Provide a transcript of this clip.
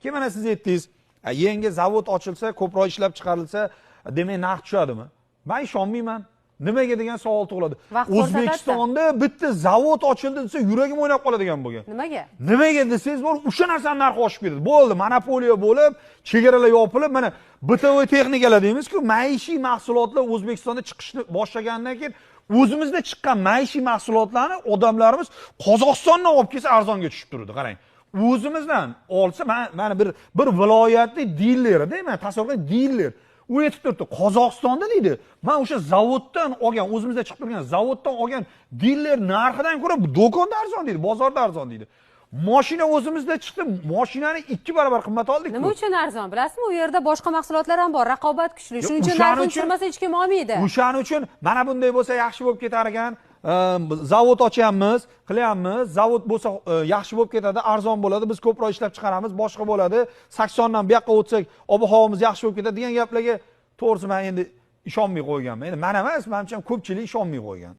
keyin mana siz aytdingiz, yangi zavod ochilsa, ko'proq ishlab chiqarilsa, demak narx tushadimi? Men ishonmayman. Nimaga degan savol tug'iladi. O'zbekistonda bitta zavod ochildi desa, yuragim o'ynab qoladigan bo'lgan. Nimaga? Nimaga desangiz, bor, o'sha narsaning narxi oshib ketadi. Bo'ldi, monopoliya bo'lib, chegaralar yopilib, mana BTV texnikalar deymiz-ku, maishiy mahsulotlar O'zbekistonda chiqishni boshlagandan keyin o'zimizda chiqqan maishiy mahsulotlarni odamlarimiz Qozog'istondan olib kelsa arzonga tushib turdi, qarang. O'zimizdan olsa, mana bir viloyatli dilerda, men tasavvur qiling, diler u aytib turibdi, Qozog'istonda deydi, men o'sha zavoddan olgan, o'zimizda chiqib turgan zavoddan olgan diler narxidan ko'ra do'konda arzon deydi, bozorda arzon deydi. Mashina o'zimizda chiqdi, mashinani 2 barobar qimmat oldik. Nima uchun arzon? Bilasizmi, u yerda boshqa mahsulotlar ham bor, raqobat kuchli. Shuning uchun narxni tushirmasa hech kim olmaydi. O'shaning uchun mana bunday bo'lsa yaxshi bo'lib ketar ekan. Zavod ochyapmiz, qilyapmiz, zavod bo'lsa yaxshi bo'lib ketadi, arzon bo'ladi, biz ko'proq ishlab chiqaramiz, boshqa bo'ladi. 80 dan bu yoqqa o'tsak, ob-havomiz yaxshi bo'lib ketadi degan gaplarga to'g'risi men endi ishonmay qo'yganman. Endi men emas, menimcha ko'pchilik ishonmay qo'ygan.